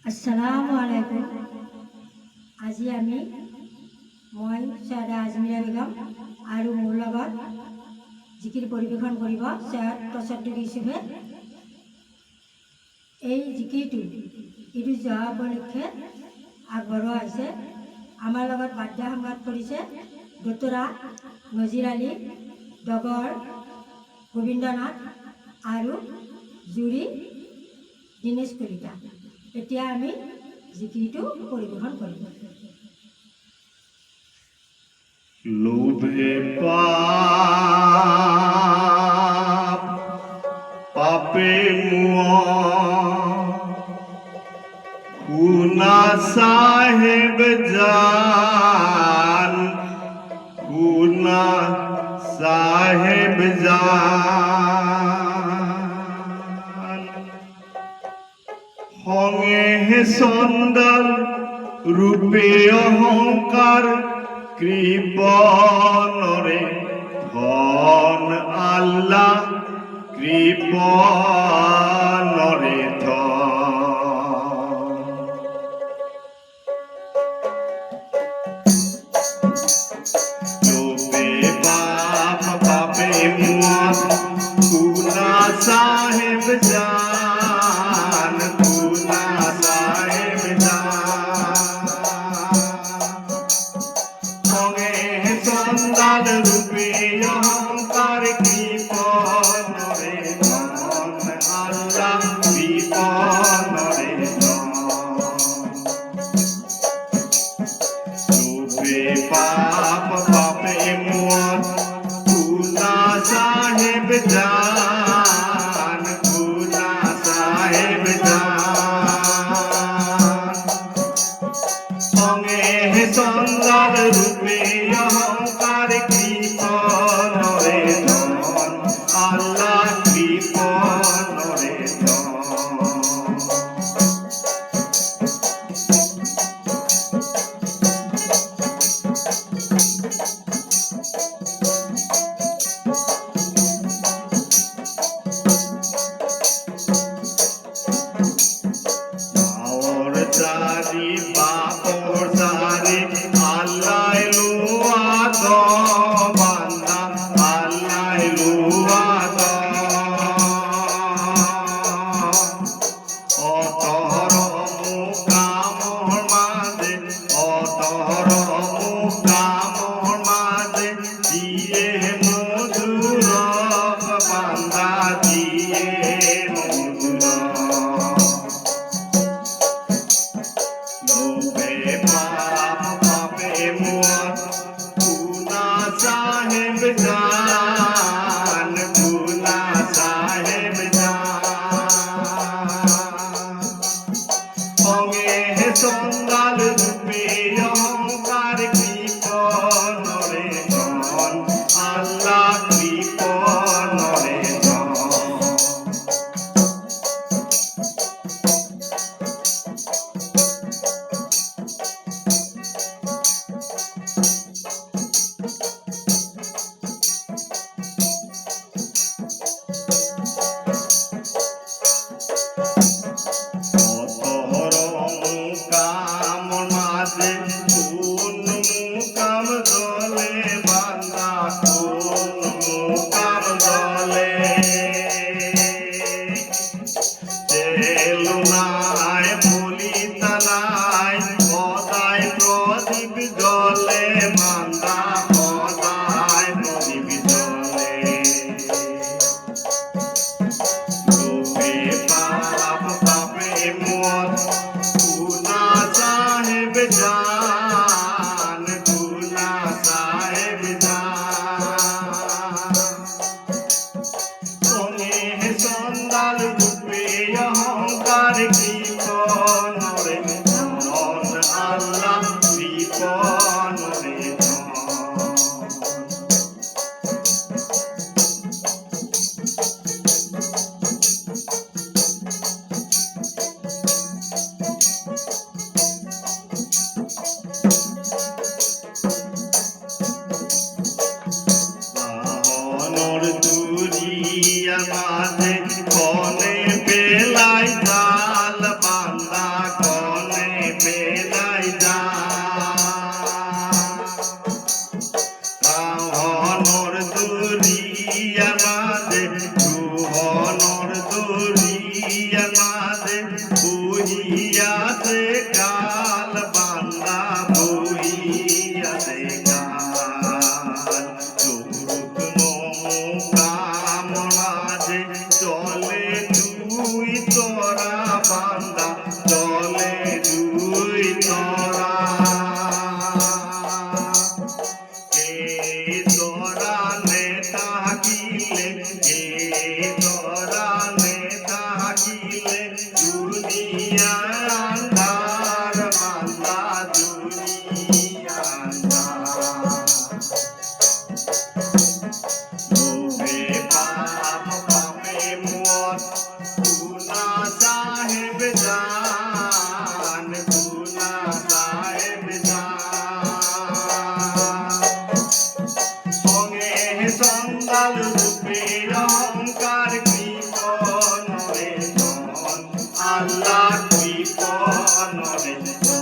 আসসালামু আলাইকুম। আজি আমি সৈয়দা আজমিৰা বেগম আৰু মোৰ লগত জিকিৰ পৰিৱেশন কৰিব সৈয়দ তছদ্দুক ইউছুফে। এই জিকিৰটো ঈদ যোৱা উপলক্ষে আগবঢ়োৱা হৈছে। আমাৰ লগত বাদ্য সংগত কৰিছে দোতৰা নজিৰ আলী, ডগৰ গোবিন্দনাথ আৰু জুৰি দীনেশ কলিতা। এতিয়া আমি জিকিৰটো পৰিৱেশন কৰিম। লোভে পাপ পাপে মুয়া খুনা সাহেব জান খুনা সাহেব জান হঙে সন্দাল রূপে অহংকার কৃপণরে ধন আল্লাহ কৃপণরে ধন লোভে পাপ পাপে মত খুনা সাহেব জান খুনা সাহেব জান সন্দাল রূপে অহংকার কৃপণরে ধন আল্লাহ কৃপণরে ধন লোভে পাপ পাপে মত খুনা সাহেব জান খুনা সাহেব জান সন্দাল রূপে অহংকার কৃপণরে ধন আল্লাহ কৃপণরে ধন বাওর চারি বাপর চারি আল্লাহ লুয়াদ বান্দা আল্লাহ লুয়াদ অতর মুকামর মাঝে অতর মুকামর মাঝে দিয়ে মধুর বান্দা দিয়ে মধুর লোভে পাপ পাপে মত খুনা সাহেব জান খুনা সাহেব জান সন্দাল রূপে অহংকার কৃপণরে ধন আল্লাহ কৃপণরে ধন অতর মুকাম মাঝে কোন মুকাম জলে বান্দা কোন মুকাম জলে তেল নাই বলিতা নাই সদাই প্রদীপ জলে বান্দা সদাই প্রদীপ জলে লোভে পাপ পাপে মত খুনা সাহেব জান খুনা সাহেব জান সন্দাল রূপে অহংকার কৃপণরে ধন আল্লাহ কৃপণরে ধন বাহনর দুরিয়া মাঝে কনে বেলায় জাল বান্দা বান্দা জলে দুই তরা এই তরানে থাকিলে এই তরানে থাকিলে দুনিয়া আন্ধার বান্দা দুনিয়া আন্ধার লোভে পাপ পাপে মত গুনা সাহেব জান গুনা সাহেব জান সঙ্গে সন্দাল রূপে অহংকার কৃপণরে ধন আল্লাহ কৃপণরে ধন